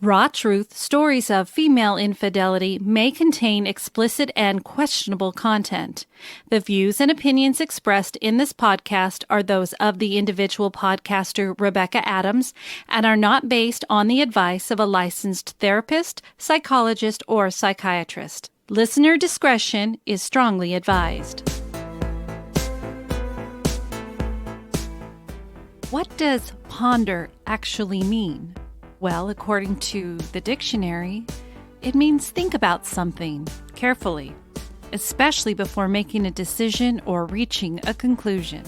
Raw Truth, Stories of Female Infidelity may contain explicit and questionable content. The views and opinions expressed in this podcast are those of the individual podcaster Rebecca Adams and are not based on the advice of a licensed therapist, psychologist, or psychiatrist. Listener discretion is strongly advised. What does ponder actually mean? Well, according to the dictionary, it means think about something carefully, especially before making a decision or reaching a conclusion.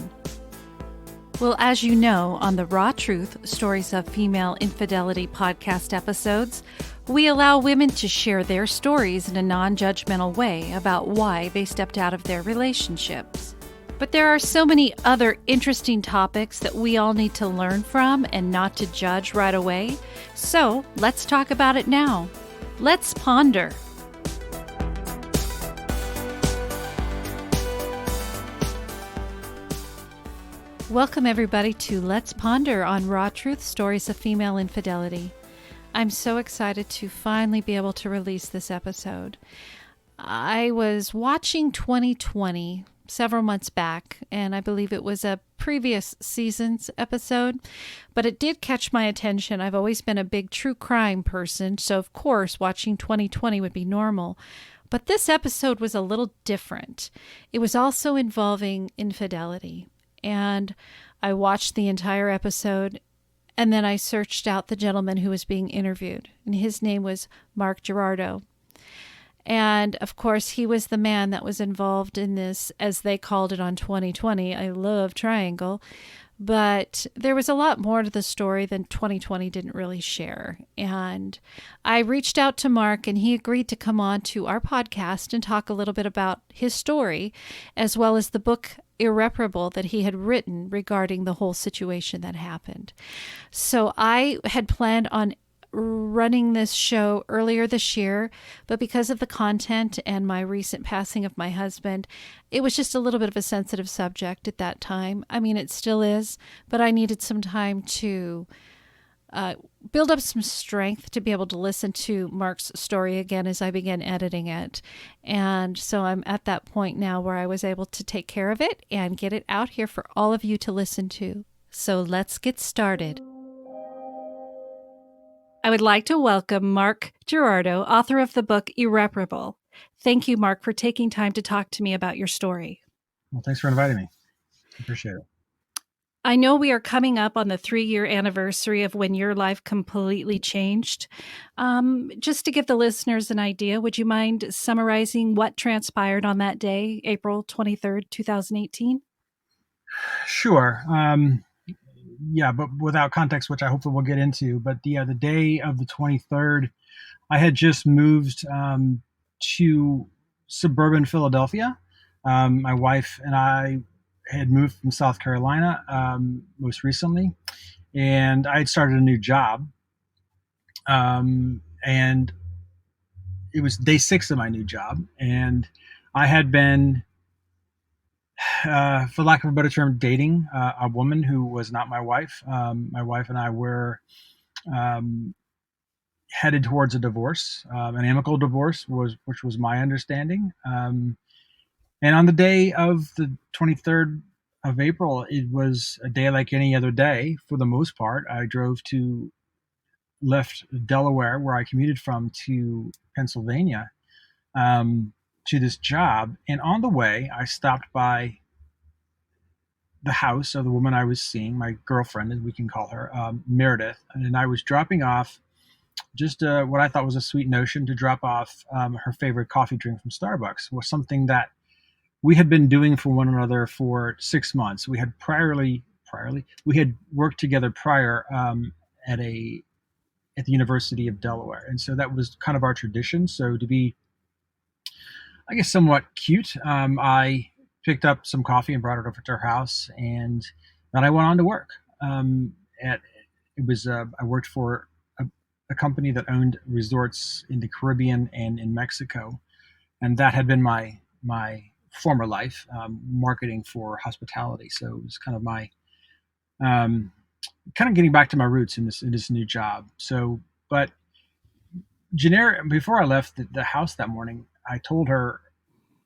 Well, as you know, on the Raw Truth, Stories of Female Infidelity podcast episodes, we allow women to share their stories in a non-judgmental way about why they stepped out of their relationships. But there are so many other interesting topics that we all need to learn from and not to judge right away. So let's talk about it now. Let's ponder. Welcome everybody to Let's Ponder on Raw Truth, Stories of Female Infidelity. I'm so excited to finally be able to release this episode. I was watching 2020 several months back, and I believe it was a previous season's episode, but it did catch my attention. I've always been a big true crime person, so of course watching 2020 would be normal. But this episode was a little different. It was also involving infidelity, and I watched the entire episode, and then I searched out the gentleman who was being interviewed, and his name was Mark Gerardot. And, of course, he was the man that was involved in this, as they called it on 2020, I love triangle. But there was a lot more to the story than 2020 didn't really share. And I reached out to Mark, and he agreed to come on to our podcast and talk a little bit about his story, as well as the book Irreparable that he had written regarding the whole situation that happened. So I had planned on running this show earlier this year, but because of the content and my recent passing of my husband, it was just a little bit of a sensitive subject at that time. I mean, it still is, but I needed some time to build up some strength to be able to listen to Mark's story again as I began editing it. And so I'm at that point now where I was able to take care of it and get it out here for all of you to listen to. So let's get started. I would like to welcome Mark Gerardot, author of the book Irreparable. Thank you, Mark, for taking time to talk to me about your story. Well, thanks for inviting me. Appreciate it. I know we are coming up on the 3-year anniversary of when your life completely changed. Just to give the listeners an idea, would you mind summarizing what transpired on that day, April 23rd, 2018? Sure. Yeah, but without context, which I hopefully we'll get into. But the day of the 23rd, I had just moved to suburban Philadelphia. My wife and I had moved from South Carolina most recently, and I had started a new job. And it was day 6 of my new job, and I had been, for lack of a better term, dating a woman who was not my wife. My wife and I were headed towards a divorce, an amicable divorce, which was my understanding. And on the day of the 23rd of April, it was a day like any other day for the most part. I left Delaware, where I commuted from, to Pennsylvania to this job. And on the way, I stopped by the house of the woman I was seeing, my girlfriend, as we can call her, Meredith. And I was dropping off just what I thought was a sweet notion to drop off her favorite coffee drink from Starbucks. Was something that we had been doing for one another for 6 months. We had we had worked together prior at the University of Delaware. And so that was kind of our tradition. So to be, I guess, somewhat cute, I picked up some coffee and brought it over to her house, and then I went on to work. I worked for a company that owned resorts in the Caribbean and in Mexico, and that had been my former life, marketing for hospitality. So it was kind of my kind of getting back to my roots in this new job. So, but Janera, before I left the house that morning, I told her,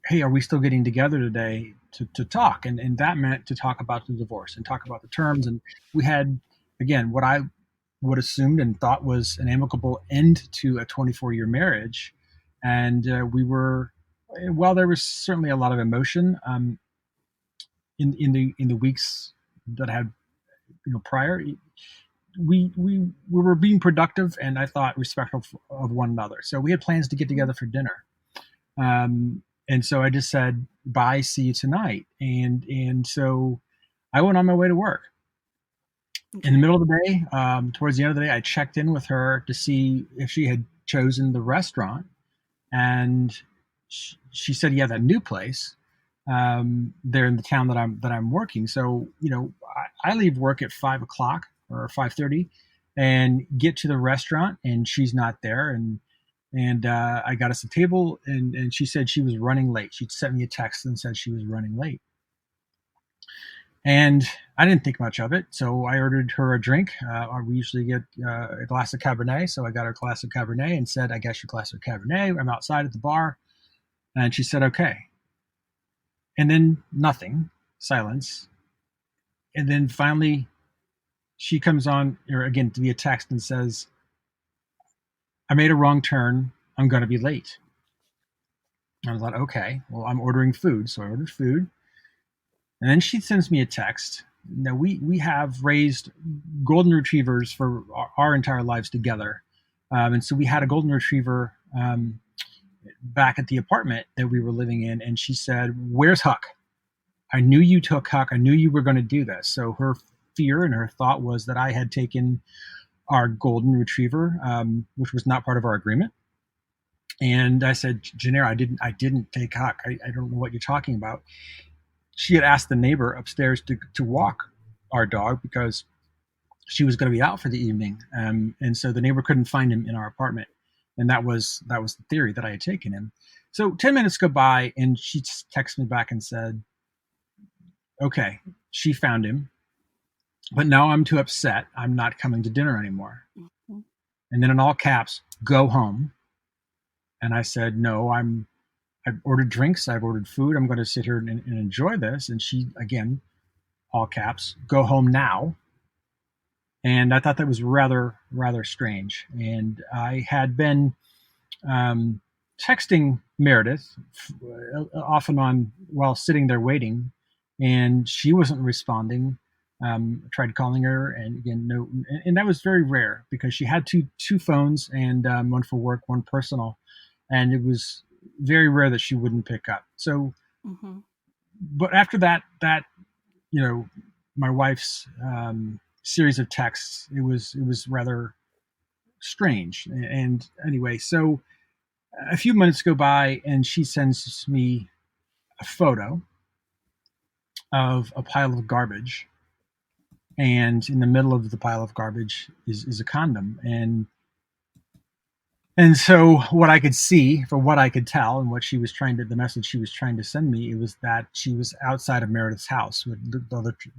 hey, are we still getting together today to talk? And that meant to talk about the divorce and talk about the terms. And we had, again, what I would assumed and thought was an amicable end to a 24-year marriage. And we were, well, there was certainly a lot of emotion in the weeks that had, prior. We were being productive and I thought respectful of one another. So we had plans to get together for dinner. And so I just said, bye, see you tonight. And so I went on my way to work. In the middle of the day, towards the end of the day, I checked in with her to see if she had chosen the restaurant. And she said, yeah, that new place there in the town that I'm working. So, I leave work at 5 o'clock or 5:30 and get to the restaurant and she's not there. And I got us a table, and she said she was running late. She'd sent me a text and said she was running late. And I didn't think much of it, so I ordered her a drink. We usually get a glass of Cabernet, so I got her a glass of Cabernet and said, I guess your glass of Cabernet. I'm outside at the bar. And she said, okay. And then nothing, silence. And then finally, she comes on, or again, via text and says, I made a wrong turn. I'm going to be late. And I thought, okay, well, I'm ordering food. So I ordered food. And then she sends me a text. Now, we have raised golden retrievers for our entire lives together. And so we had a golden retriever back at the apartment that we were living in. And she said, where's Huck? I knew you took Huck. I knew you were going to do this. So her fear and her thought was that I had taken our golden retriever, which was not part of our agreement. And I said, Janera, I didn't take Huck. I don't know what you're talking about. She had asked the neighbor upstairs to walk our dog because she was going to be out for the evening. And so the neighbor couldn't find him in our apartment. And that was the theory, that I had taken him. So 10 minutes go by and she texted me back and said, okay, she found him, but now I'm too upset. I'm not coming to dinner anymore. Mm-hmm. And then in all caps, go home. And I said, no, I've ordered drinks. I've ordered food. I'm going to sit here and enjoy this. And she, again, all caps, go home now. And I thought that was rather strange. And I had been texting Meredith off and on while sitting there waiting, and she wasn't responding. I tried calling her, and again, no. And that was very rare because she had two phones, and one for work, one personal. And it was very rare that she wouldn't pick up. So, mm-hmm. But after that, my wife's series of texts, it was rather strange. And anyway, so a few minutes go by, and she sends me a photo of a pile of garbage, and in the middle of the pile of garbage is a condom. And so what I could see, from what I could tell, and the message she was trying to send me, it was that she was outside of Meredith's house.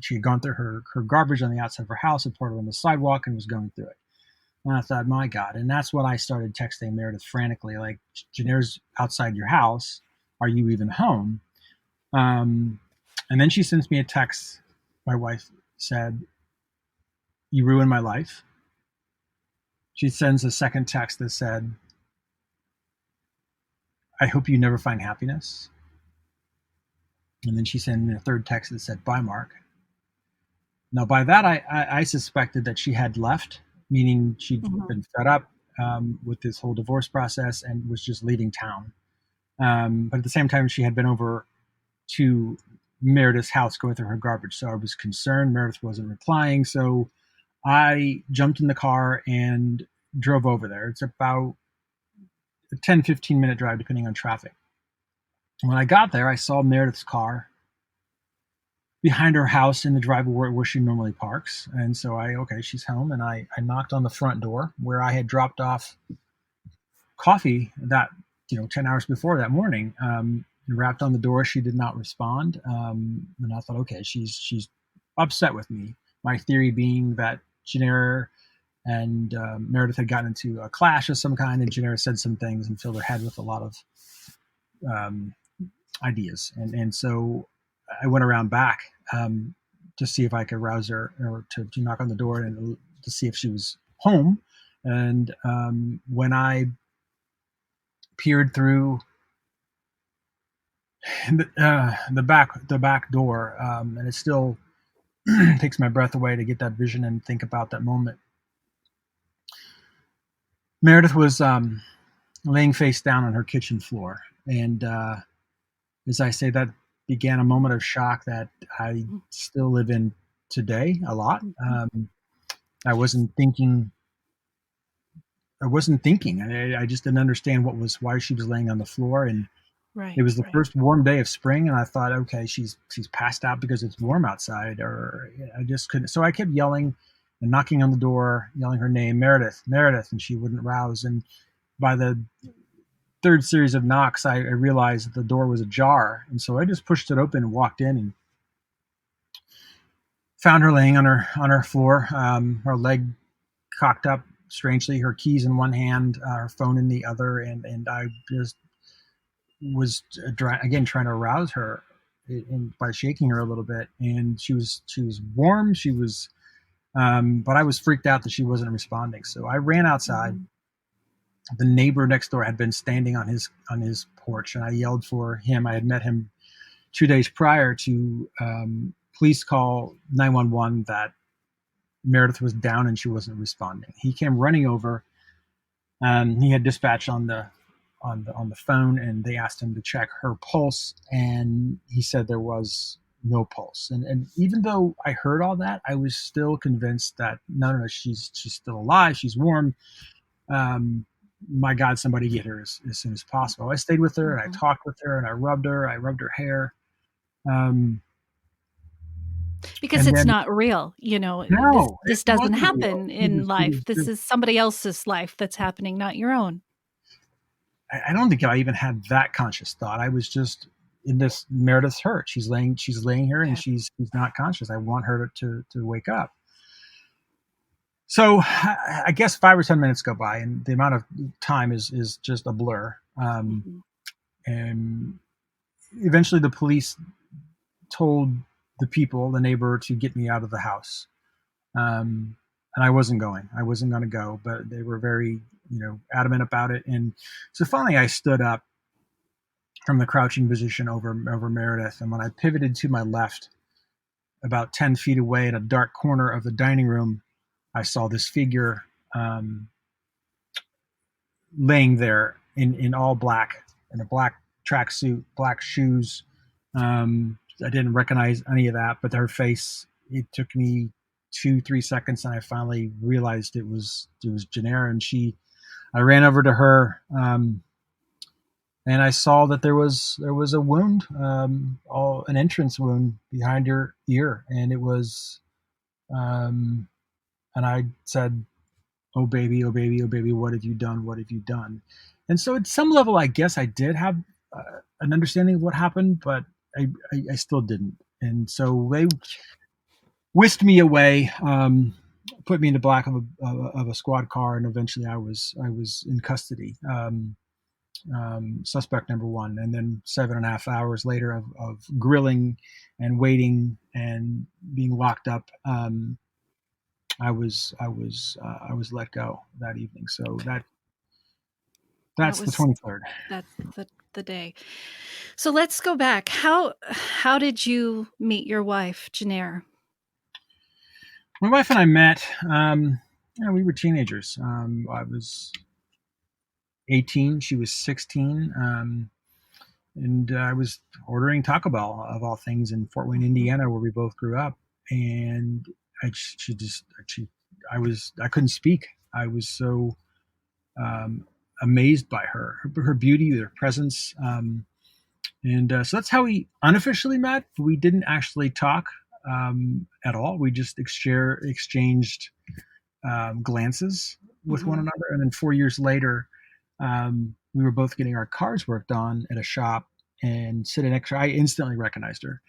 She had gone through her garbage on the outside of her house and poured it on the sidewalk and was going through it. And I thought, my God. And that's when I started texting Meredith frantically, like, Janera's outside your house. Are you even home? And then she sends me a text. My wife said, you ruined my life. She sends a second text that said, I hope you never find happiness. And then she sent me a third text that said, bye, Mark. Now, by that, I suspected that she had left, meaning she'd mm-hmm. been fed up with this whole divorce process and was just leaving town. But at the same time, she had been over to Meredith's house going through her garbage. So I was concerned Meredith wasn't replying. So I jumped in the car and drove over there. It's about a 10-15 minute drive, depending on traffic. When I got there, I saw Meredith's car behind her house in the driveway where she normally parks. And so she's home. And I knocked on the front door where I had dropped off coffee that, 10 hours before that morning. Rapped on the door. She did not respond. And I thought, okay, she's upset with me. My theory being that Janera and Meredith had gotten into a clash of some kind, and Janera said some things and filled her head with a lot of um, ideas, and so I went around back to see if I could rouse her, or to knock on the door and to see if she was home. And when I peered through the back door, and it still takes my breath away to get that vision and think about that moment. Meredith was laying face down on her kitchen floor, and as I say, that began a moment of shock that I still live in today a lot. I wasn't thinking. I wasn't thinking. I just didn't understand why she was laying on the floor, and it was the first warm day of spring, and I thought, okay, she's passed out because it's warm outside, or I just couldn't. So I kept yelling and knocking on the door, yelling her name, Meredith, Meredith, and she wouldn't rouse. And by the third series of knocks, I realized that the door was ajar, and so I just pushed it open and walked in and found her laying on her floor, her leg cocked up strangely, her keys in one hand, her phone in the other, and I just was again trying to arouse her by shaking her a little bit, and she was warm, she was but I was freaked out that she wasn't responding, so I ran outside. The neighbor next door had been standing on his porch, and I yelled for him. I had met him 2 days prior to police call 911 that Meredith was down and she wasn't responding. He came running over. He had dispatch on the phone, and they asked him to check her pulse, and he said there was no pulse. And even though I heard all that, I was still convinced that no, she's still alive. She's warm. My God, somebody get her as soon as possible. I stayed with her, and I talked with her, and I rubbed her hair. Because it's not real, No, this doesn't happen in life. This is somebody else's life that's happening, not your own. I don't think I even had that conscious thought. I was just in this. Meredith's hurt. She's laying here, and she's not conscious. I want her to wake up. So I guess 5 or 10 minutes go by, and the amount of time is just a blur. And eventually the police told the neighbor, to get me out of the house. And I wasn't going. I wasn't going to go, but they were very, adamant about it. And so finally I stood up from the crouching position over Meredith. And when I pivoted to my left, about 10 feet away in a dark corner of the dining room, I saw this figure laying there in all black, in a black tracksuit, black shoes. I didn't recognize any of that, but her face, it took me 2-3 seconds, and I finally realized it was Janera. And I ran over to her, and I saw that there was a wound, an entrance wound behind her ear, and it was, and I said, "Oh baby, oh baby, oh baby, what have you done? What have you done?" And so at some level, I guess I did have an understanding of what happened, but I still didn't. And so they whisked me away, put me in the back of a squad car, and eventually I was in custody, suspect number one. And then 7.5 hours later of grilling and waiting and being locked up, I was let go that evening. So that's the 23rd. That's the day. So let's go back. How did you meet your wife, Janera? My wife and I met. We were teenagers. I was 18. She was 16. And I was ordering Taco Bell, of all things, in Fort Wayne, Indiana, where we both grew up. And I couldn't speak. I was so amazed by her beauty, her presence. And so that's how we unofficially met. We didn't actually talk at all. We just exchanged glances with one another. And then 4 years later, we were both getting our cars worked on at a shop, and sitting next to her, I instantly recognized her,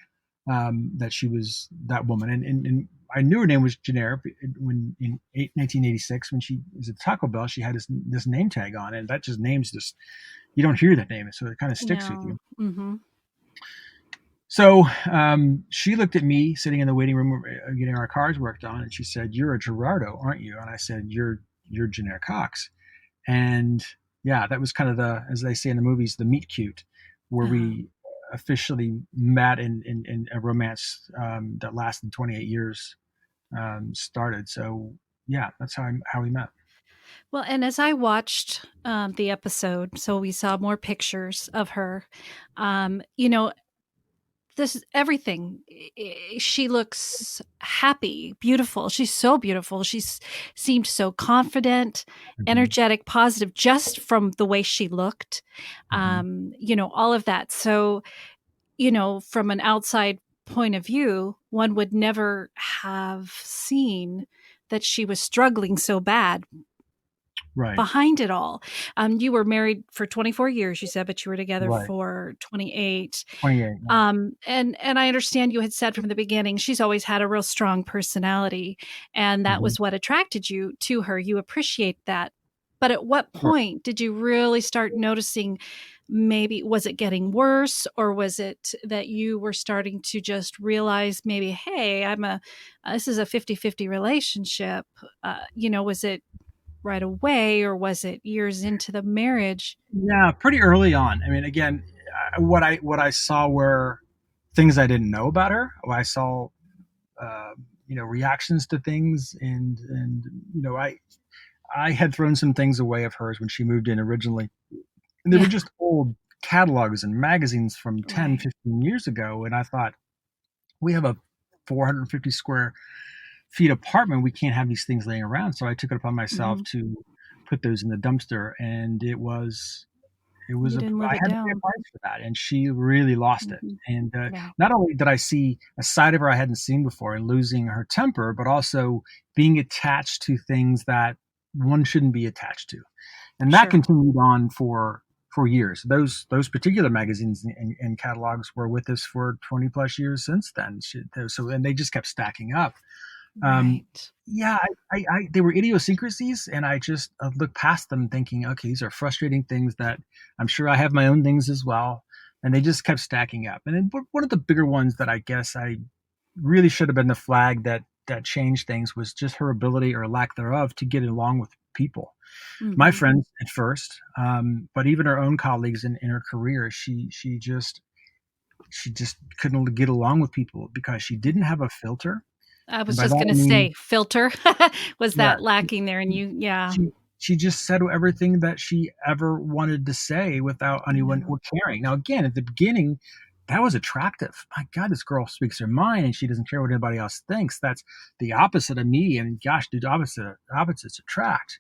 that she was that woman. And I knew her name was generic when in 1986 when she was at Taco Bell. She had this name tag on, and that just names just you don't hear that name, so it kind of sticks with No. you. Mm-hmm. So she looked at me sitting in the waiting room getting our cars worked on, and she said, "You're a Gerardo, aren't you?" And I said, "You're Jenner Cox." And yeah, that was kind of the, as they say in the movies, the meet cute, where Uh-huh. we officially met in a romance that lasted 28 years started. So yeah, that's how we met. Well, and as I watched the episode, so we saw more pictures of her. You know, this is everything. She looks happy, beautiful. She's so beautiful. She's seemed so confident, Mm-hmm. energetic, positive, just from the way she looked. Mm-hmm. All of that. So, from an outside point of view, one would never have seen that she was struggling so bad Right, behind it all. You were married for 24 years, you said, but you were together right. for 28. 28. Yeah. And I understand you had said from the beginning she's always had a real strong personality, and that Mm-hmm. was what attracted you to her. You appreciate that. But at what Sure. point did you really start noticing, maybe was it getting worse, or was it that you were starting to just realize, maybe, hey, this is a 50-50 relationship? Was it right away, or was it years into the marriage? Yeah, pretty early on. I mean, again, what I saw were things I didn't know about her. I saw, uh, reactions to things, and I had thrown some things away of hers when she moved in originally, and they were Yeah. just old catalogs and magazines from 10, Right. 15 years ago, and I thought we have a 450 square feet apartment. We can't have these things laying around. So I took it upon myself Hmm. to put those in the dumpster, and You didn't I live it had to pay a down. price for that, and she really lost it. Hmm. And Yeah. not only did I see a side of her I hadn't seen before and losing her temper, but also being attached to things that one shouldn't be attached to, and that Sure. continued on for years. Those particular magazines and catalogs were with us for 20 plus years since then. So and they just kept stacking up. Um, Right. yeah, they were idiosyncrasies, and I just looked past them, thinking, okay, these are frustrating things that I'm sure I have my own things as well, and they just kept stacking up. And then one of the bigger ones that I guess I really should have been the flag that changed things was just her ability or lack thereof to get along with people. My Hmm. friends at first, but even her own colleagues in her career, she just couldn't get along with people because she didn't have a filter, I and was by just that going I to mean, say filter. Was yeah, that lacking there? And you, yeah. she she just said everything that she ever wanted to say without anyone Yeah. caring. Now, again, at the beginning, that was attractive. My God, this girl speaks her mind and she doesn't care what anybody else thinks. That's the opposite of me. And gosh, dude, opposites attract.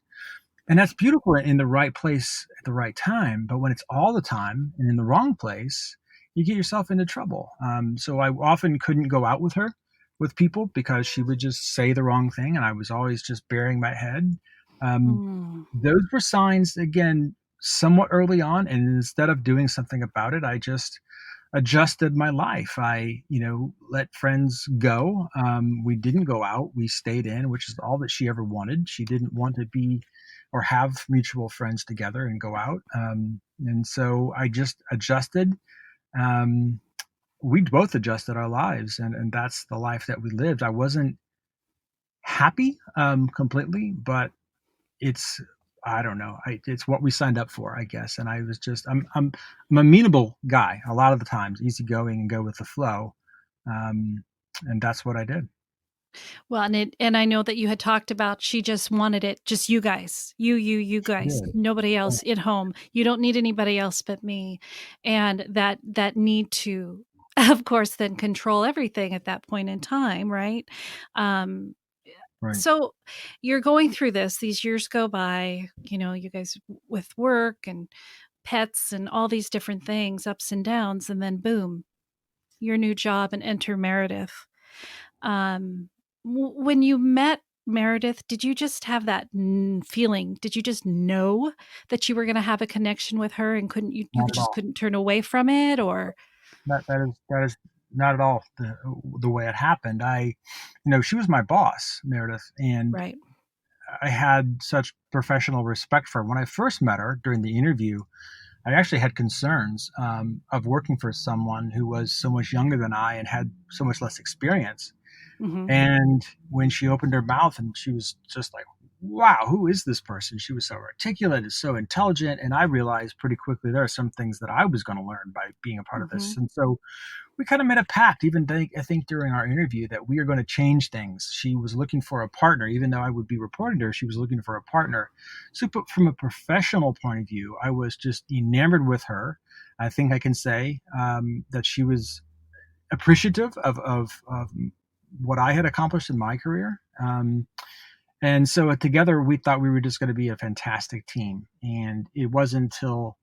And that's beautiful in the right place at the right time. But when it's all the time and in the wrong place, you get yourself into trouble. So I often couldn't go out with her, with people, because she would just say the wrong thing, and I was always just burying my head. Um, Mm. those were signs, again, somewhat early on. And instead of doing something about it, I just adjusted my life. I, let friends go. We didn't go out. We stayed in, which is all that she ever wanted. She didn't want to be or have mutual friends together and go out. And so I just adjusted. Um, we both adjusted our lives, and that's the life that we lived. I wasn't happy completely, but it's I don't know. It's what we signed up for, I guess. And I was just I'm a amenable guy a lot of the times, easygoing and go with the flow, and that's what I did. Well, and I know that you had talked about, she just wanted it, just you guys, you She guys, did. nobody Yeah. else at home. You don't need anybody else but me, and that need to, of course, then control everything at that point in time, right? Um, Right. so you're going through this. These years go by. You guys with work and pets and all these different things, ups and downs, and then boom, your new job, and enter Meredith. Um, when you met Meredith, did you just have that feeling? Did you just know that you were going to have a connection with her, and you Not at just all. couldn't turn away from it, or? That is not at all the way it happened. She was my boss, Meredith, and Right. I had such professional respect for her. When I first met her during the interview, I actually had concerns of working for someone who was so much younger than I and had so much less experience. Mm-hmm. And when she opened her mouth and she was just like, wow, who is this person? She was so articulate and so intelligent. And I realized pretty quickly there are some things that I was going to learn by being a part of Mm-hmm. this. And so we kind of made a pact, even I think during our interview, that we are going to change things. She was looking for a partner, even though I would be reporting to her, she was looking for a partner. So, from a professional point of view, I was just enamored with her. I think I can say that she was appreciative of what I had accomplished in my career. And so together we thought we were just going to be a fantastic team. And it wasn't until,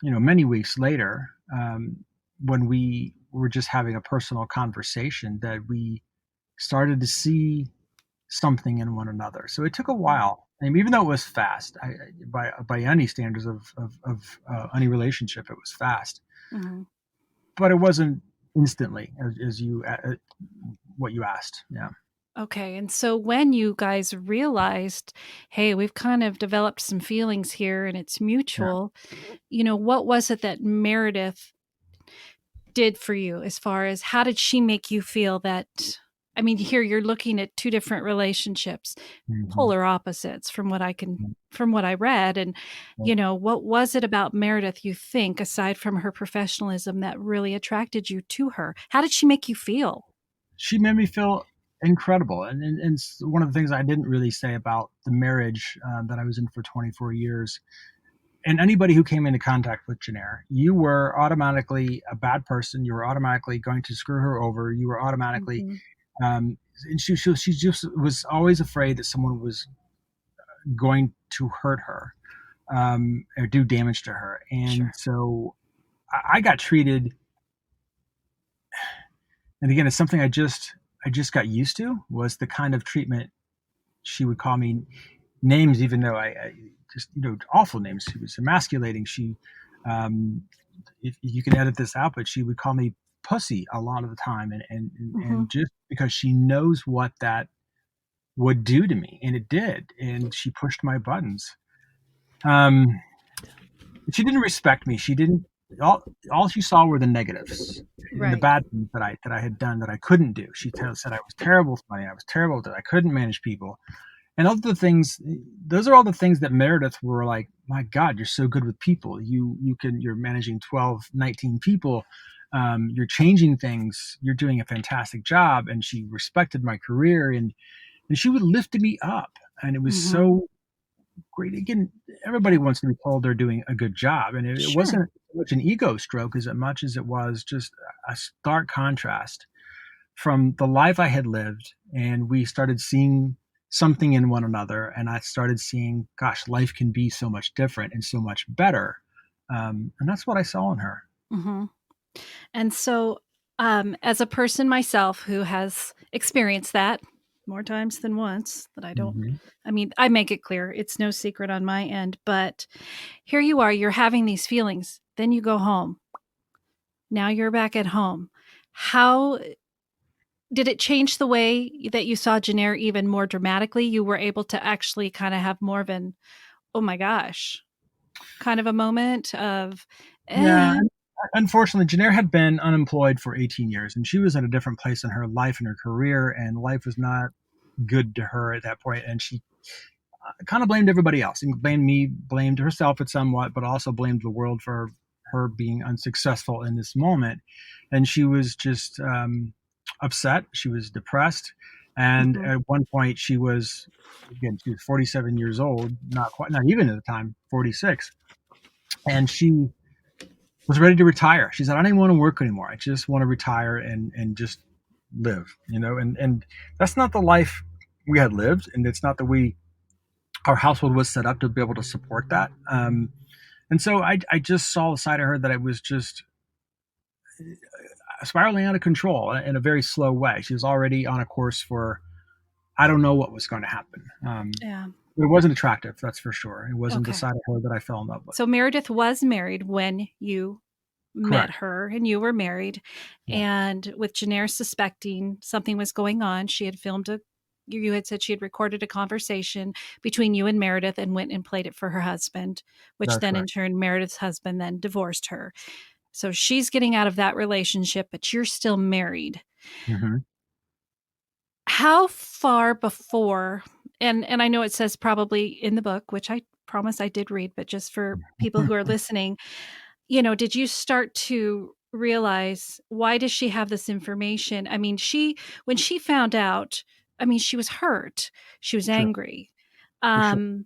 many weeks later, when we were just having a personal conversation, that we started to see something in one another. So it took a while. And even though it was fast, by any standards of any relationship, it was fast, Mm-hmm. but it wasn't instantly as you what you asked. Yeah. Okay. And so when you guys realized, hey, we've kind of developed some feelings here and it's Yeah. mutual, what was it that Meredith did for you as far as how did she make you feel that? I mean, here you're looking at two different relationships, Mm-hmm. polar opposites from what I read. And, what was it about Meredith you think, aside from her professionalism, that really attracted you to her? How did she make you feel? She made me feel incredible. And one of the things I didn't really say about the marriage that I was in for 24 years, and anybody who came into contact with Janaire, you were automatically a bad person. You were automatically going to screw her over. You were automatically, Mm-hmm. and she just was always afraid that someone was going to hurt her or do damage to her. And Sure. so I got treated, and again, it's something I just got used to, was the kind of treatment she would call me names, even though I just, awful names. She was emasculating. Um, if you can edit this out, but she would call me pussy a lot of the time, Mm-hmm. and just because she knows what that would do to me, and it did, and she pushed my buttons. Um, she didn't respect me. She didn't. All she saw were the negatives and the Right. bad things that I had done that I couldn't do. She said I was terrible with money. I was terrible, that I couldn't manage people. And those are all the things that Meredith were like, my God, you're so good with people. You're managing 12, 19 people. You're changing things. You're doing a fantastic job. And she respected my career, and she would lift me up. And it was Mm-hmm. so great. Again, everybody wants to be told they're doing a good job. And it Sure. wasn't so much an ego stroke as much as it was just a stark contrast from the life I had lived, and we started seeing something in one another, and I started seeing, gosh, life can be so much different and so much better, and that's what I saw in her. Mm-hmm. And so, as a person myself who has experienced that more times than once, that I don't, Mm-hmm. I mean, I make it clear it's no secret on my end, but here you are, you're having these feelings. Then you go home. Now you're back at home. How did it change the way that you saw Janaire even more dramatically? You were able to actually kind of have more of an, oh my gosh, kind of a moment of, Yeah, eh, unfortunately, Janaire had been unemployed for 18 years, and she was in a different place in her life and her career, and life was not good to her at that point, and she kind of blamed everybody else, and blamed me, blamed herself at somewhat, but also blamed the world for her being unsuccessful in this moment. And she was just upset. She was depressed. And mhm, at one point, she was 47 years old, not quite, not even at the time, 46. And she was ready to retire. She said, I don't even want to work anymore. I just want to retire and just live, and that's not the life we had lived. And it's not that our household was set up to be able to support that. And so I just saw the side of her that it was just spiraling out of control in a very slow way. She was already on a course for, I don't know what was going to happen. yeah, It wasn't attractive, that's for sure. It wasn't the okay. side of her that I fell in love with. So Meredith was married when you met Correct. her and you were married. Yeah, And with Jennair suspecting something was going on, she had filmed you had said she had recorded a conversation between you and Meredith and went and played it for her husband, which that's then in correct. turn, Meredith's husband then divorced her. So she's getting out of that relationship, but you're still married. Hmm. How far before, and I know it says probably in the book, which I promise I did read, but just for people who are listening, did you start to realize, why does she have this information? I mean, when she found out, I mean, she was hurt. She was Sure, angry. for sure. Um,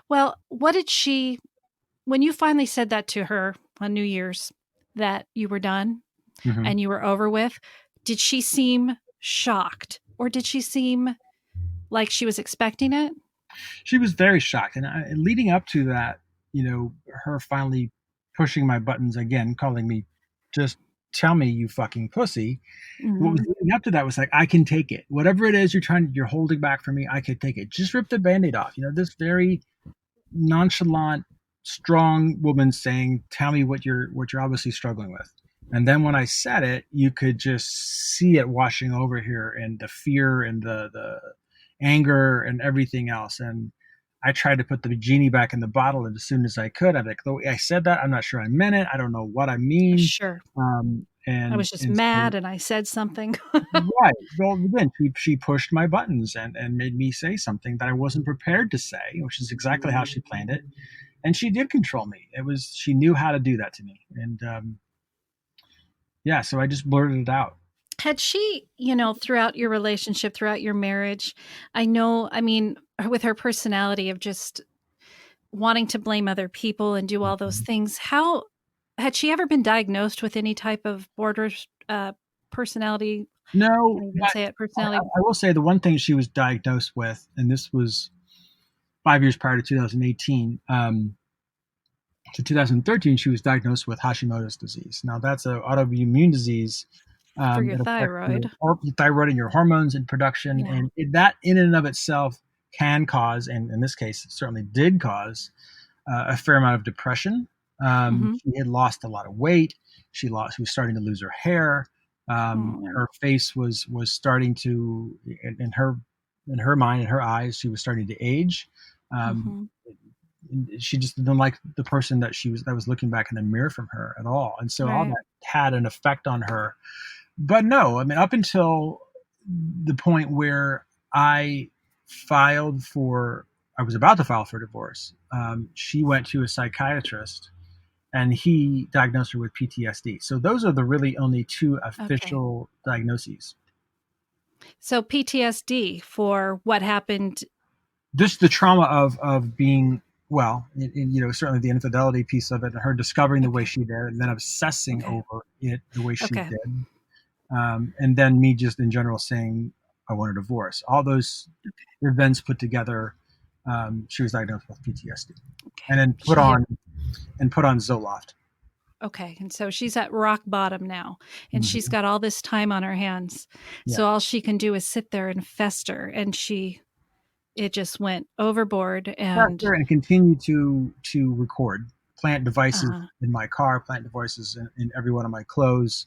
well, what did she, when you finally said that to her on New Year's, that you were done Hmm. and you were over with, did she seem shocked or did she seem like she was expecting it? She was very shocked, and leading up to that, her finally pushing my buttons again, calling me, "Just tell me, you fucking pussy." What was Mhm. leading up to that was like, I can take it. Whatever it is you're holding back from me, I can take it. Just rip the band-aid off. This very nonchalant, strong woman saying, "Tell me what you're obviously struggling with." And then when I said it, you could just see it washing over here, and the fear and the anger and everything else. And I tried to put the genie back in the bottle, and as soon as I could, I'm like, "The way I said that, I'm not sure I meant it. I don't know what I mean." Sure. I And was just and so mad and I said something. right. Well, again, she pushed my buttons and made me say something that I wasn't prepared to say, which is exactly how she planned it. And she did control me. She knew how to do that to me. And yeah, so I just blurted it out. Had she, throughout your relationship, throughout your marriage, I know, I mean, with her personality of just wanting to blame other people and do all those Mhm. things, how had she ever been diagnosed with any type of border personality? No, Can't even but say it. I, Personality. I will say the one thing she was diagnosed with, and this was 5 years prior to 2018. To 2013, she was diagnosed with Hashimoto's disease. Now, that's an autoimmune disease For your that affects your thyroid. thyroid and your hormones and production. Yeah. And that, in and of itself, can cause, and in this case, it certainly did cause, a fair amount of depression. Hmm. She had lost a lot of weight. She was starting to lose her hair. Oh. Her face was starting to, in her mind, in her eyes, she was starting to age. Um, Hmm. she just didn't like the person that was looking back in the mirror from her at all, and so all Right. that had an effect on her. But no, I mean, up until the point where I filed for, I was about to file for divorce. She went to a psychiatrist, and he diagnosed her with PTSD. So those are the really only two Okay. official diagnoses. So PTSD for what happened. Just the trauma of being, well, certainly the infidelity piece of it, and her discovering the way Okay. she did, and then obsessing Okay. over it the way she Okay. did, and then me just in general saying I want a divorce. All those events put together, she was diagnosed with PTSD, and Okay. then put She hit. on Zoloft. Okay. And so she's at rock bottom now, and she's Hmm. got all this time on her hands. Yeah, So all she can do is sit there and fester. And it just went overboard. And, and continue to record, plant devices uh, in my car, plant devices in every one of my clothes.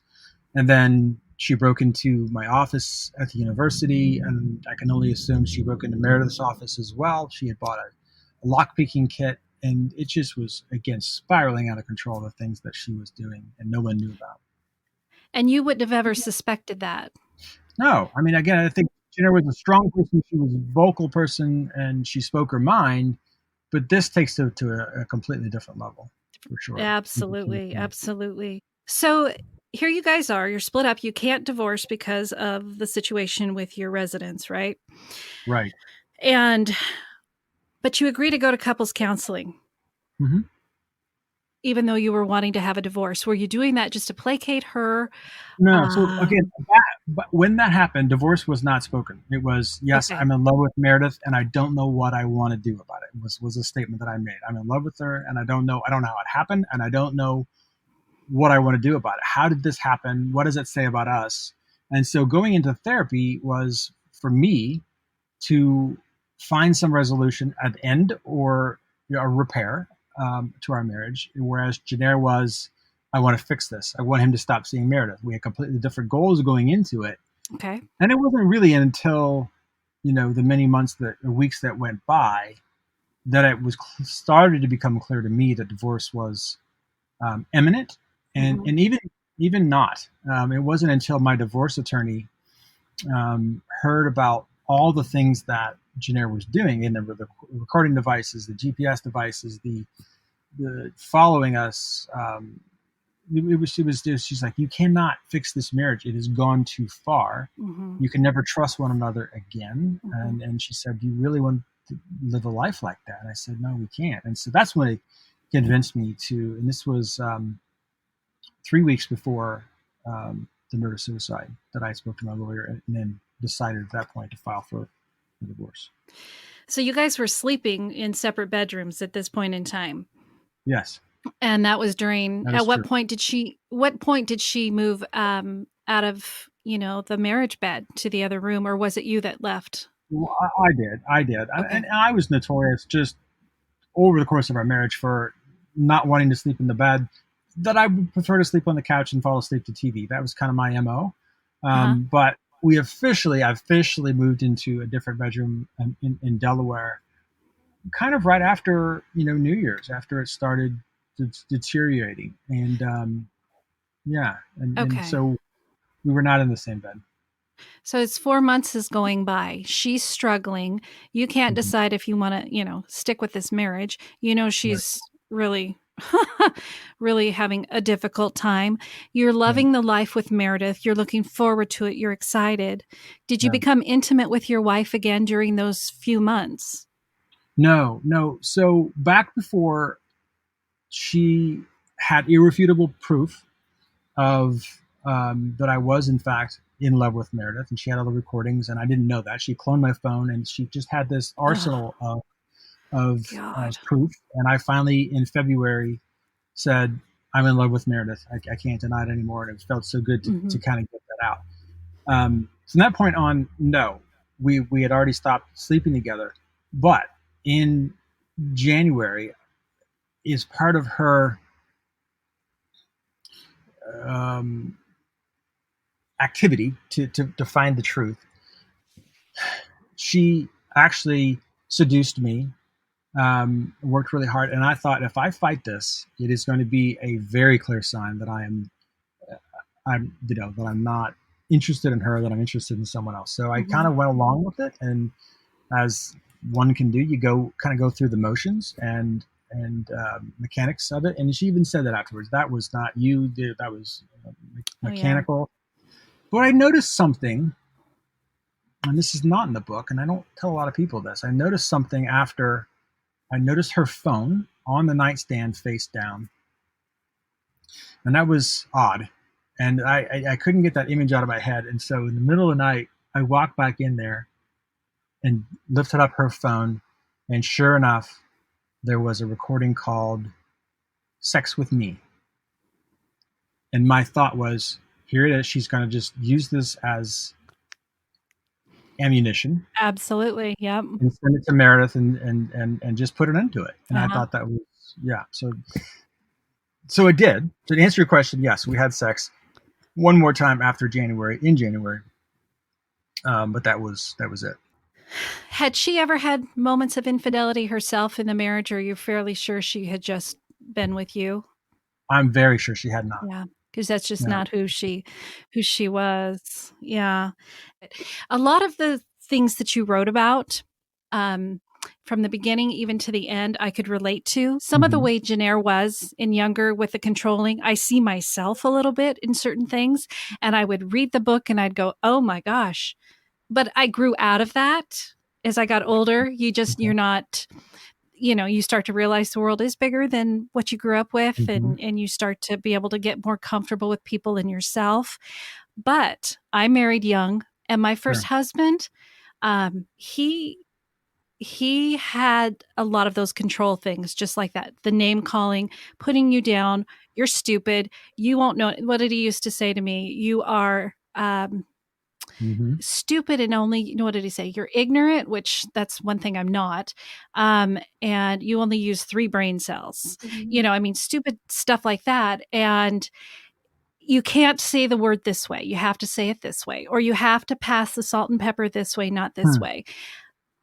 And then she broke into my office at the university, and I can only assume she broke into Meredith's office as well. She had bought a lockpicking kit, and it just was, again, spiraling out of control, the things that she was doing and no one knew about. and you wouldn't have ever suspected that. No, I mean, again, I think Jenner was a strong person. She was a vocal person, and she spoke her mind. But this takes it to a completely different level, for sure. Absolutely. Absolutely. So here you guys are. You're split up. You can't divorce because of the situation with your residence, right? Right. And, but you agree to go to couples counseling, Hmm. even though you were wanting to have a divorce. Were you doing that just to placate her? No, so again, Um, but when that happened, divorce was not spoken. It was, yes, okay. I'm in love with Meredith, and I don't know what I want to do about it. Was a statement that I made. I'm in love with her, and I don't know how it happened, and I don't know what I want to do about it. How did this happen? What does it say about us? And so going into therapy was for me to find some resolution at the end, or a repair, to our marriage, whereas Jenner was, I want to fix this. I want him to stop seeing Meredith. We had completely different goals going into it. Okay. And it wasn't really until, the many months weeks that went by that it was started to become clear to me that divorce was imminent, and Mm-hmm. and even not. It wasn't until my divorce attorney heard about all the things that Jenner was doing, and the recording devices, the GPS devices, the following us. She's like, you cannot fix this marriage. It has gone too far. Mm-hmm. You can never trust one another again. Mm-hmm. And she said, do you really want to live a life like that? And I said, no, we can't. And so that's when it convinced me to, and this was 3 weeks before the murder suicide, that I spoke to my lawyer and then decided at that point to file for a divorce. So you guys were sleeping in separate bedrooms at this point in time. Yes. And that was during, That at is what true. point did she move out of, the marriage bed to the other room, or was it you that left? Well, I did. Okay. And I was notorious just over the course of our marriage for not wanting to sleep in the bed, that I would prefer to sleep on the couch and fall asleep to TV. That was kind of my MO. Uh-huh. But I officially moved into a different bedroom in Delaware, kind of right after, New Year's, after it started deteriorating. And yeah, and Okay. so we were not in the same bed. So it's 4 months is going by. She's struggling. You can't Mhm. decide if you want to, stick with this marriage. Right. She's really, really having a difficult time. You're Yeah. loving the life with Meredith. You're looking forward to it. You're excited. Did you Yeah. become intimate with your wife again during those few months? No, no. So back before she had irrefutable proof of that I was in fact in love with Meredith, and she had all the recordings, and I didn't know that. She cloned my phone, and she just had this Oh, arsenal of God. proof. And I finally, in February, said, "I'm in love with Meredith. I can't deny it anymore." And it felt so good Hmm. to kind of get that out. From that point on, no, we had already stopped sleeping together. But in January, is part of her um, activity to find the truth. She actually seduced me, worked really hard, and I thought, if I fight this, it is going to be a very clear sign that that I'm not interested in her, that I'm interested in someone else. So I kind Hmm. of went along with it, and as one can do, you go through the motions and mechanics of it. And she even said that afterwards. That was not you. That was Oh, yeah. mechanical. But I noticed something, and this is not in the book, and I don't tell a lot of people this. I noticed something after I noticed her phone on the nightstand face down, and that was odd. And I couldn't get that image out of my head. And so in the middle of the night, I walked back in there and lifted up her phone, and sure enough, there was a recording called "Sex with Me." And my thought was, here it is. She's going to just use this as ammunition Absolutely. Yep. and send it to Meredith and just put an end to it. And I Uh-huh. thought that was, yeah. So it did. So to answer your question, yes, we had sex one more time in January. But that was it. Had she ever had moments of infidelity herself in the marriage, or you're fairly sure she had just been with you? I'm very sure she had not. Yeah, because that's just No. not who she was. Yeah. A lot of the things that you wrote about, um, from the beginning even to the end, I could relate to. Some of the Mm-hmm. way Jenner was in younger with the controlling, I see myself a little bit in certain things, and I would read the book and I'd go, "Oh my gosh." But I grew out of that as I got older. Okay. You're not, you start to realize the world is bigger than what you grew up with, Mm-hmm. and you start to be able to get more comfortable with people and yourself. But I married young, and my first Sure. husband, he had a lot of those control things, just like that. The name calling, putting you down, you're stupid, you won't know. What did he used to say to me? You are Mm-hmm. stupid and only, what did he say? You're ignorant, which that's one thing I'm not. And you only use 3 brain cells. I mean, stupid stuff like that. And you can't say the word this way. You have to say it this way, or you have to pass the salt and pepper this way, not this way.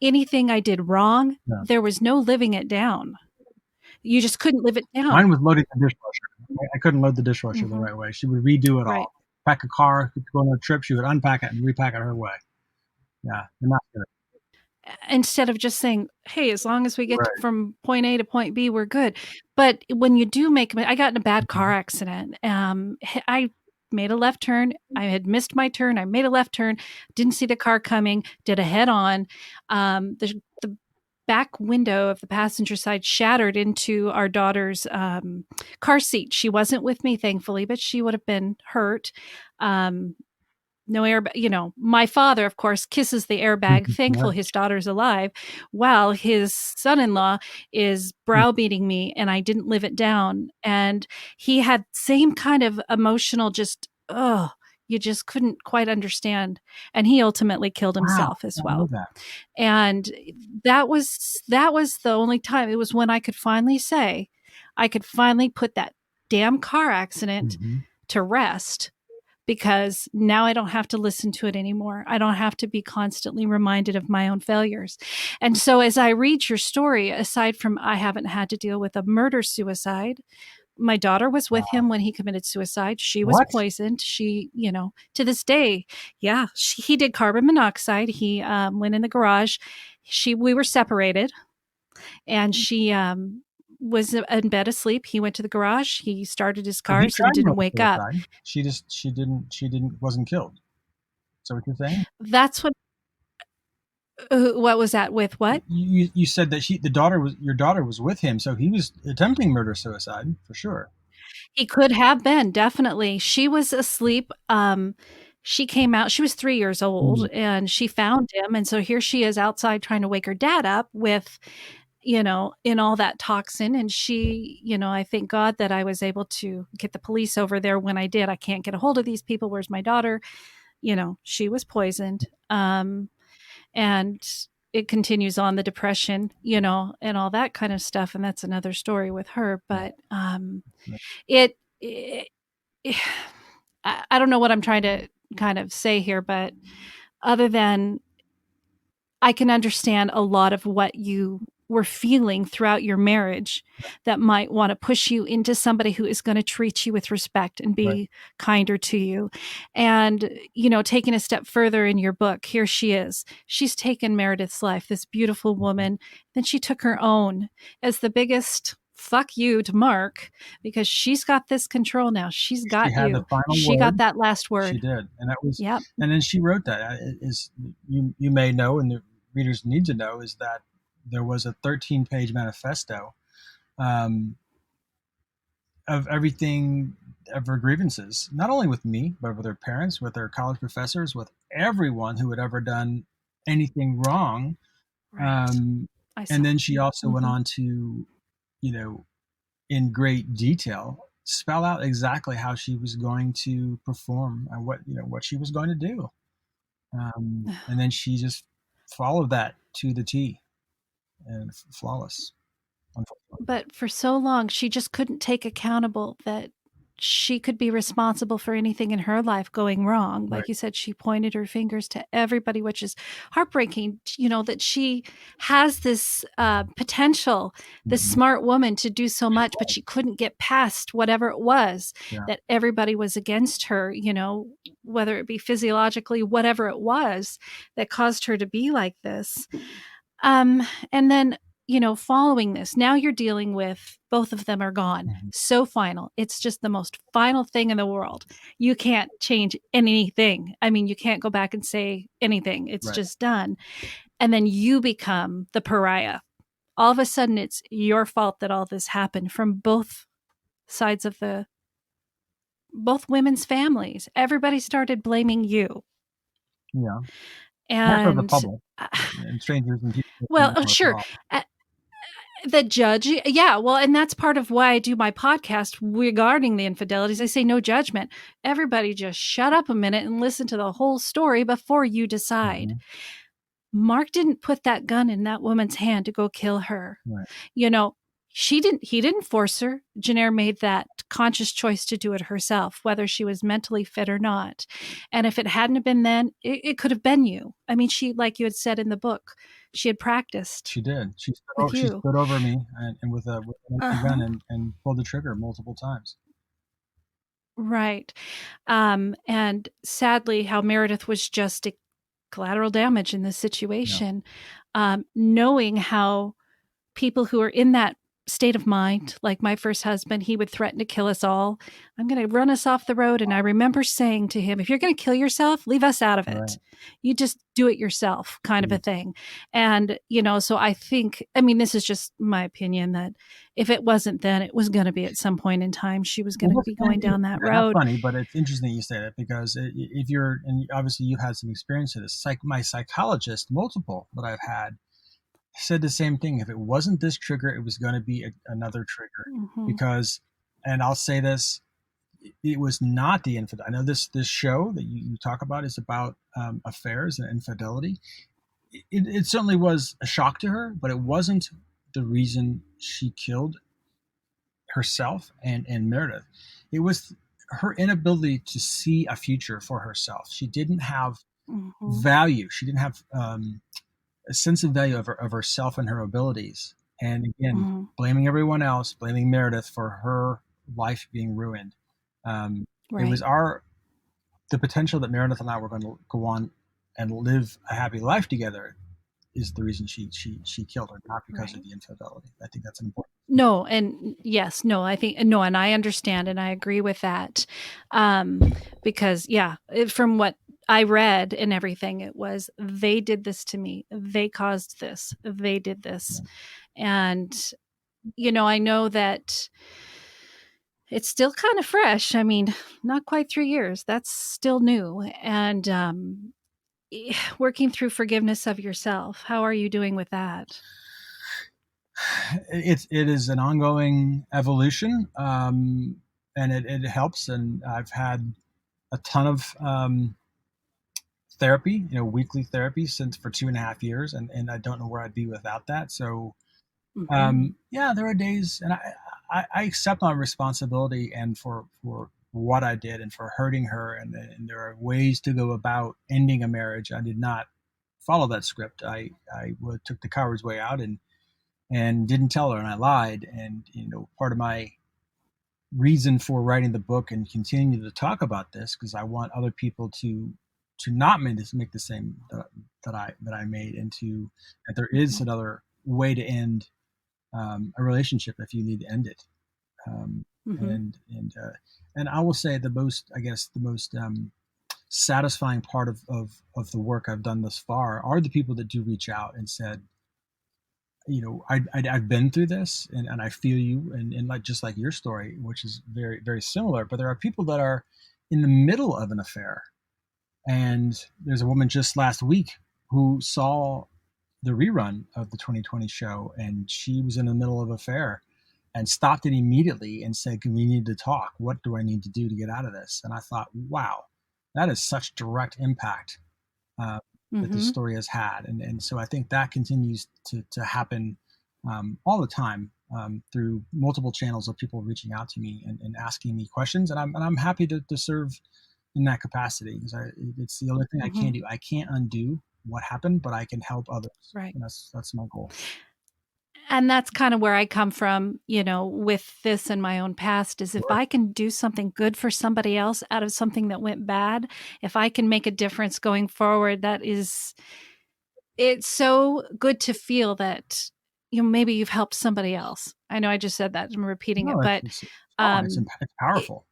Anything I did wrong, Yeah. there was no living it down. You just couldn't live it down. Mine was loading the dishwasher. I couldn't load the dishwasher the right way. She would redo it all. Pack a car, go on a trip, she would unpack it and repack it her way. Yeah, not good. Instead of just saying, hey, as long as we get from point A to point B, we're good. But when you do I got in a bad car accident. I made a left turn. I had missed my turn. I made a left turn, didn't see the car coming, did a head on. The back window of the passenger side shattered into our daughter's car seat. She wasn't with me, thankfully, but she would have been hurt. No airbag. My father, of course, kisses the airbag, thankful his daughter's alive, while his son-in-law is browbeating me, and I didn't live it down. And he had same kind of emotional, you just couldn't quite understand. And he ultimately killed himself as well. And that was the only time. It was when I could finally put that damn car accident to rest. Because now I don't have to listen to it anymore. I don't have to be constantly reminded of my own failures. And so as I read your story, aside from I haven't had to deal with a murder-suicide, my daughter was with him when he committed suicide. She was poisoned. She, to this day, he did carbon monoxide. He went in the garage. We were separated, and she was in bed asleep. He went to the garage. He started his cars and didn't wake up. She wasn't killed. So what you're saying? That's what was that with what? You said that your daughter was with him, so he was attempting murder-suicide for sure. He could have been, definitely. She was asleep. She came out, she was 3 years old, and she found him. And so here she is outside trying to wake her dad up with, in all that toxin. And she, I thank God that I was able to get the police over there when I did. I can't get a hold of these people. Where's my daughter? She was poisoned. And it continues on, the depression, and all that kind of stuff. And that's another story with her. But I don't know what I'm trying to kind of say here, but other than I can understand a lot of what you were feeling throughout your marriage that might want to push you into somebody who is going to treat you with respect and be kinder to you. And, taking a step further in your book, here she is. She's taken Meredith's life, this beautiful woman. Then she took her own as the biggest fuck you to Mark, because she's got this control now. She got you. She got that last word. She did. And that was, and then she wrote that. You may know, and the readers need to know, is that there was a 13-page manifesto of everything, of her grievances, not only with me, but with her parents, with her college professors, with everyone who had ever done anything wrong. And then she also went on to, in great detail, spell out exactly how she was going to perform and what she was going to do. And then she just followed that to the T. And flawless. But for so long, she just couldn't take accountable that she could be responsible for anything in her life going wrong. Like you said, she pointed her fingers to everybody, which is heartbreaking, that she has this potential, this smart woman to do so much, but she couldn't get past whatever it was that everybody was against her, whether it be physiologically, whatever it was that caused her to be like this. And then, following this, now you're dealing with both of them are gone. So final. It's just the most final thing in the world. You can't change anything. I mean, you can't go back and say anything. It's just done. And then you become the pariah. All of a sudden, it's your fault that all this happened from both sides of both women's families. Everybody started blaming you. Yeah. And for the public and strangers and people. Well, sure. The judge, yeah. Well, and that's part of why I do my podcast regarding the infidelities. I say no judgment. Everybody just shut up a minute and listen to the whole story before you decide. Mm-hmm. Mark didn't put that gun in that woman's hand to go kill her. Right. You know, he didn't force her. Janaire made that conscious choice to do it herself, whether she was mentally fit or not. And if it hadn't have been then, it could have been you. I mean, she, like you had said in the book, she had practiced She did. with She you. stood over me and with an empty gun Uh-huh. and pulled the trigger multiple times. Right. And sadly, how Meredith was just a collateral damage in this Yeah. situation. Knowing how people who are in that state of mind, like my first husband, he would threaten to kill us all. I'm going to run us off the road. And I remember saying to him, if you're going to kill yourself, leave us out of it. Right. You just do it yourself, kind of a Yes. thing. And, so I think, I mean, this is just my opinion that if it wasn't then, it was going to be at some point in time. She was going to Well, be going down that that's road. funny, but it's interesting that you say that because if you're, and obviously you've had some experience with this, my psychologist, multiple that I've had, said the same thing. If it wasn't this trigger, it was going to be another trigger Mm-hmm. because, and I'll say this, it was not the infidel. I know this show that you talk about is about affairs and infidelity. It certainly was a shock to her, but it wasn't the reason she killed herself and Meredith. It was her inability to see a future for herself. She didn't have Mm-hmm. value. She didn't have a sense of value of herself and her abilities. And again, Mm-hmm. blaming everyone else, blaming Meredith for her life being ruined. It was Right. the potential that Meredith and I were going to go on and live a happy life together is the reason she killed her, not because of Right. the infidelity. I think that's an important. No, and yes, no, I think no, and I understand and I agree with that. Because yeah, from what I read and everything, it was they did this to me. They caused this. They did this. And I know that it's still kind of fresh. I mean, not quite 3 years. That's still new. And working through forgiveness of yourself. How are you doing with that? It is an ongoing evolution, and it helps. And I've had a ton of therapy, weekly therapy since for 2.5 years, and I don't know where I'd be without that. So Mm-hmm. yeah, there are days, and I accept my responsibility and for what I did and for hurting her, and there are ways to go about ending a marriage. I did not follow that script. I took the coward's way out and didn't tell her, and I lied. And part of my reason for writing the book and continuing to talk about this because I want other people to not make the same that I made, and that there is Mm-hmm. another way to end a relationship if you need to end it. Um, Mm-hmm. and I will say the most satisfying part of the work I've done thus far are the people that do reach out and said, I've been through this and I feel you, and like just like your story, which is very very similar. But there are people that are in the middle of an affair, and there's a woman just last week who saw the rerun of the 2020 show, and she was in the middle of an affair and stopped it immediately and said, "We need to talk. What do I need to do to get out of this?" And I thought, wow, that is such direct impact uh, that this Mm-hmm. story has had. And so I think that continues to happen all the time through multiple channels of people reaching out to me and asking me questions. And I'm happy to serve in that capacity because it's the only thing I Mm-hmm. can do. I can't undo what happened, but I can help others. Right. And that's my goal. And that's kind of where I come from, with this in my own past is if Sure. I can do something good for somebody else out of something that went bad, if I can make a difference going forward, it's so good to feel that, maybe you've helped somebody else. I know I just said that, I'm repeating No, it, but, it's fine. um, It's it, powerful.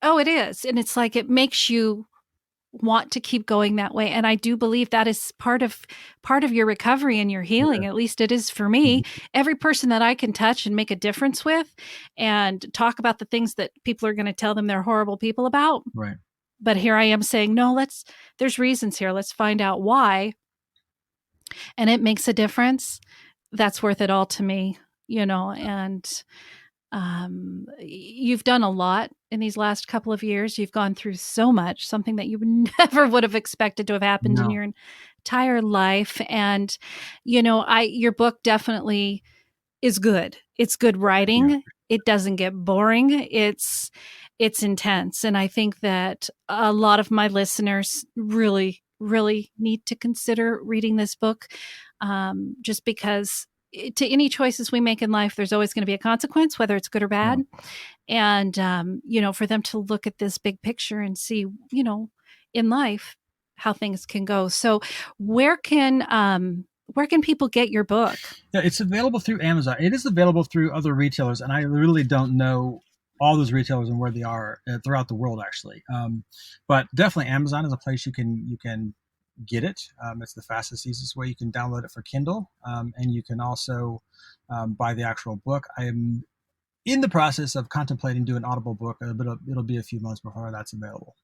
oh, it is. And it's like, it makes you want to keep going that way. And I do believe that is part of your recovery and your healing. Yeah. At least it is for me. Mhm. Every person that I can touch and make a difference with and talk about the things that people are going to tell them they're horrible people about. Right. But here I am saying, no, there's reasons here. Let's find out why. And it makes a difference. that's worth it all to me, and you've done a lot in these last couple of years. You've gone through so much, something that you never would have expected to have happened in No. your entire life. And, your book definitely is good. It's good Yeah. writing. It doesn't get boring. It's intense. And I think that a lot of my listeners really, really need to consider reading this book, just because to any choices we make in life, there's always going to be a consequence, whether it's good or Yeah. bad. And, for them to look at this big picture and see, in life, how things can go. So where can people get your book? Yeah, it's available through Amazon. It is available through other retailers, and I really don't know all those retailers and where they are throughout the world, actually. But definitely, Amazon is a place you can get it. It's the fastest, easiest way. You can download it for Kindle, and you can also buy the actual book. I am in the process of contemplating doing an Audible book, but it'll be a few months before that's available.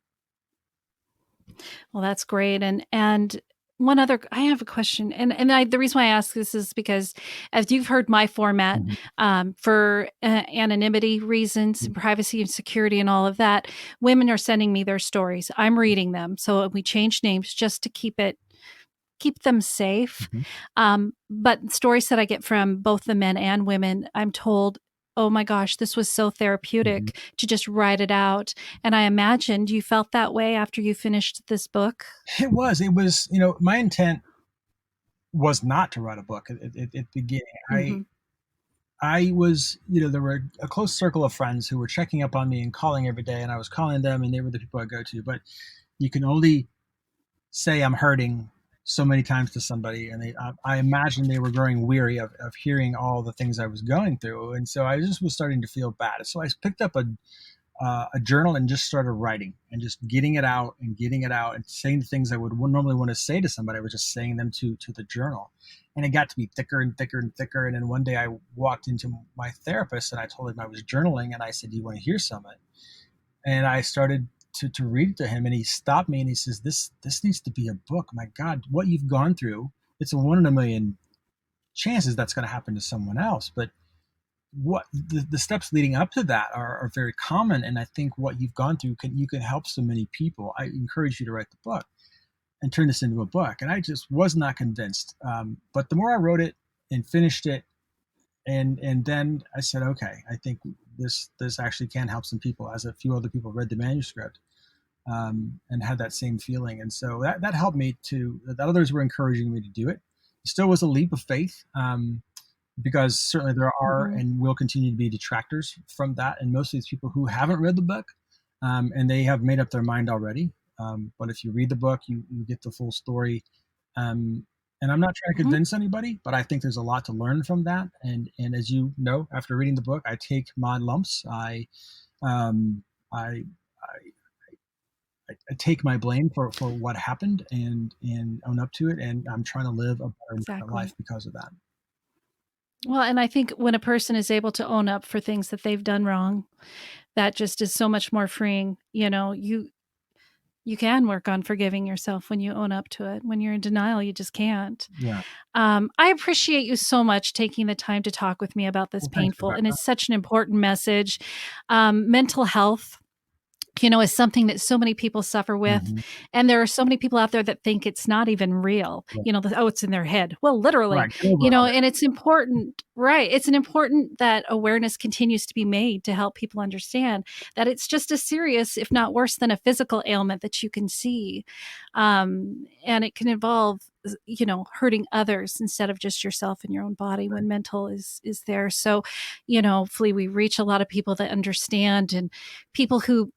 Well, that's great. And I have a question, and the reason why I ask this is because, as you've heard my format, Mhm. for anonymity reasons, and privacy and security, and all of that, women are sending me their stories. I'm reading them, so we change names just to keep them safe. Mhm. But stories that I get from both the men and women, I'm told, oh my gosh, this was so Mhm. therapeutic to just write it out. And I imagined you felt that way after you finished this book. It was, my intent was not to write a book at the beginning. I Mm-hmm. I was, there were a close circle of friends who were checking up on me and calling every day, and I was calling them, and they were the people I go to. But you can only say I'm hurting so many times to somebody, and I imagine they were growing weary of hearing all the things I was going through, and so I just was starting to feel bad. So I picked up a journal and just started writing and just getting it out and saying the things I would normally want to say to somebody. I was just saying them to the journal, and it got to be thicker and thicker and thicker. And then one day I walked into my therapist and I told him I was journaling, and I said, "Do you want to hear some of it?" And I started to read it to him, and he stopped me and he says, "This needs to be a book. My God, what you've gone through! It's a 1 in a million chances that's going to happen to someone else, but." What the steps leading up to that are very common, and I think what you've gone through you can help so many people. I encourage you to write the book and turn this into a book, and I just was not convinced, but the more I wrote it and finished it, and then I said, okay, I think this actually can help some people, as a few other people read the manuscript, and had that same feeling, and so that helped me to that others were encouraging me to do it. It still was a leap of faith, because certainly there are Mm-hmm. and will continue to be detractors from that, and most of these people who haven't read the book, and they have made up their mind already. But if you read the book, you get the full story. Um, and I'm not trying to Mm-hmm. convince anybody, but I think there's a lot to learn from that. And as you know, after reading the book, I take my lumps. Um, I, I take my blame for what happened, and own up to it. And I'm trying to live a better and different life Exactly. because of that. Well, and I think when a person is able to own up for things that they've done wrong, that just is so much more freeing. You can work on forgiving yourself when you own up to it. When you're in denial, you just can't. Yeah. I appreciate you so much taking the time to talk with me about this Well, thanks, painful, and Rebecca. it's such an important message. Mental health, is something that so many people suffer with. Mhm. And there are so many people out there that think it's not even real. Yeah. Oh, it's in their head. Well, literally, Right. Get over all and it's important, right? It's an important that awareness continues to be made to help people understand that it's just as serious, if not worse, than a physical ailment that you can see. And it can involve, hurting others instead of just yourself and your own body when mental is there. So, hopefully we reach a lot of people that understand, and people who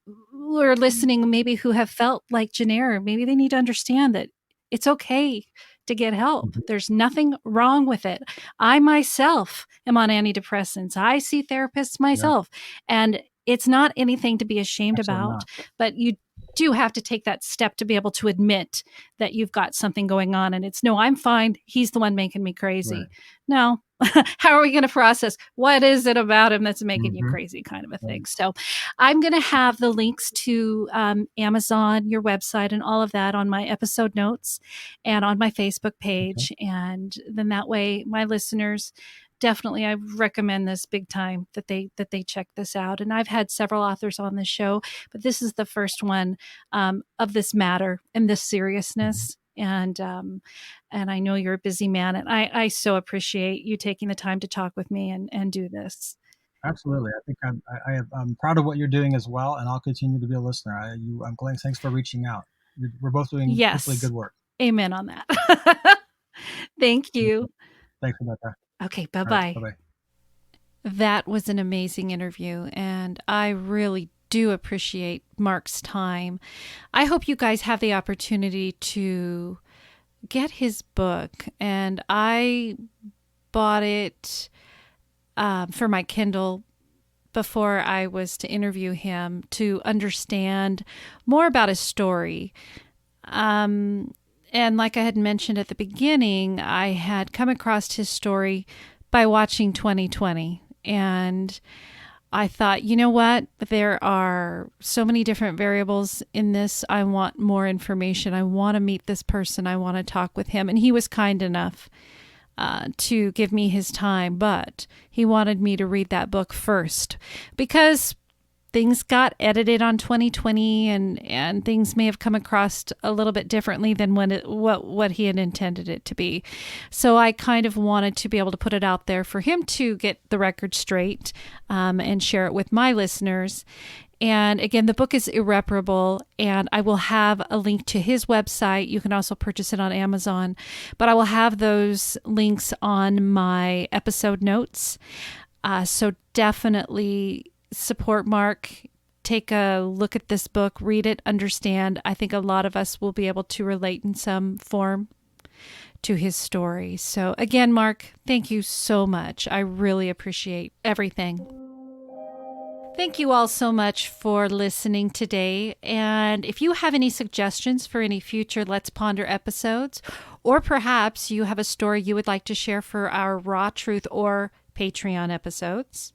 are listening, maybe who have felt like Janair, maybe they need to understand that it's okay to get help. that. There's nothing wrong with it. I myself am on antidepressants. I see therapists Yeah, myself, and it's not anything to be ashamed absolutely about, not. but you do have to take that step to be able to admit that you've got something going on. And it's, no, I'm fine. He's the one making me crazy. Right. No. How are we going to process what is it about him that's making you Mhm. crazy, kind of a thing? So I'm going to have the links to Amazon, your website, and all of that on my episode notes and on my Facebook page. And then that way my listeners, definitely, I recommend this big time that they check this out. And I've had several authors on this show, but this is the first one of this matter and this seriousness. And I know you're a busy man, and I so appreciate you taking the time to talk with me and do this. Absolutely. I think I'm proud of what you're doing as well, and I'll continue to be a listener. I'm glad. Thanks for reaching out. We're both doing hopefully good work. Amen on that. Thank you. Thanks, Rebecca. Okay, bye-bye. Right, bye-bye. That was an amazing interview, and I really do appreciate Mark's time. I hope you guys have the opportunity to get his book, and I bought it for my Kindle before I was to interview him to understand more about his story. And like I had mentioned at the beginning, I had come across his story by watching 2020. And I thought, you know what? There are so many different variables in this. I want more information. I want to meet this person. I want to talk with him. And he was kind enough to give me his time, but he wanted me to read that book first because things got edited on 2020 and things may have come across a little bit differently than what he had intended it to be. So I kind of wanted to be able to put it out there for him to get the record straight and share it with my listeners. And again, the book is Irreparable, and I will have a link to his website. You can also purchase it on Amazon, but I will have those links on my episode notes. So definitely support Mark. Take a look at this book, read it, understand. I think a lot of us will be able to relate in some form to his story. So again, Mark, thank you so much. I really appreciate everything. Thank you all so much for listening today. And if you have any suggestions for any future Let's Ponder episodes, or perhaps you have a story you would like to share for our Raw Truth or Patreon episodes,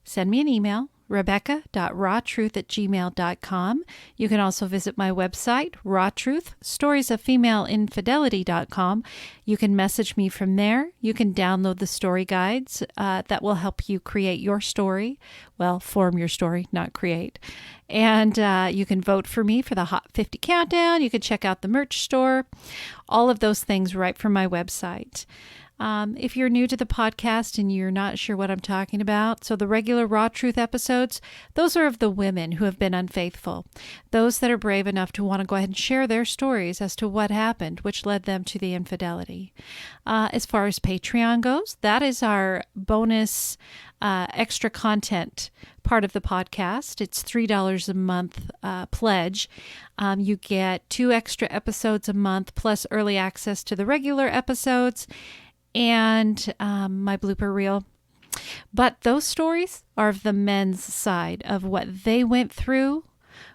send me an email, rebecca.rawtruth@gmail.com. You can also visit my website, Raw Truth, storiesofFemaleInfidelity.com. You can message me from there. You can download the story guides that will help you create your story. Well, form your story, not create. And you can vote for me for the Hot 50 Countdown. You can check out the merch store. All of those things right from my website. If you're new to the podcast and you're not sure what I'm talking about, so the regular Raw Truth episodes, those are of the women who have been unfaithful, those that are brave enough to want to go ahead and share their stories as to what happened, which led them to the infidelity. As far as Patreon goes, that is our bonus extra content part of the podcast. It's $3 a month pledge. You get 2 extra episodes a month plus early access to the regular episodes and my blooper reel. But those stories are of the men's side of what they went through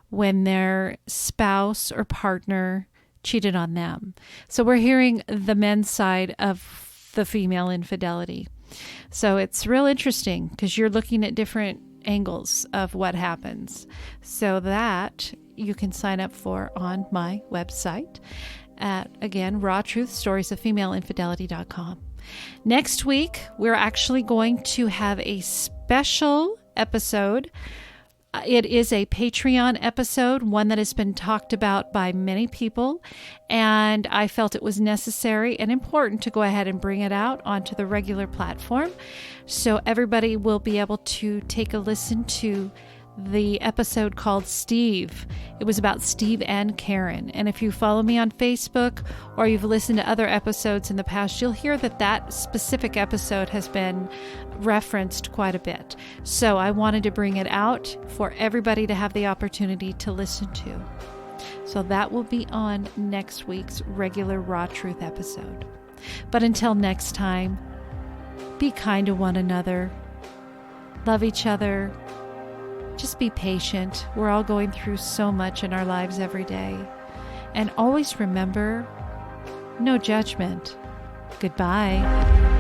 when their spouse or partner cheated on them. So we're hearing the men's side of the female infidelity. So it's real interesting because you're looking at different angles of what happens. So that you can sign up for on my website at, again, Raw Truth, storiesofFemaleInfidelity.com. Next week, we're actually going to have a special episode. It is a Patreon episode, one that has been talked about by many people, and I felt it was necessary and important to go ahead and bring it out onto the regular platform so everybody will be able to take a listen to the episode called Steve. It was about Steve and Karen. And if you follow me on Facebook or you've listened to other episodes in the past, you'll hear that that specific episode has been referenced quite a bit. So I wanted to bring it out for everybody to have the opportunity to listen to. So that will be on next week's regular Raw Truth episode. But until next time, be kind to one another. Love each other. Just be patient. We're all going through so much in our lives every day. And always remember, no judgment. Goodbye.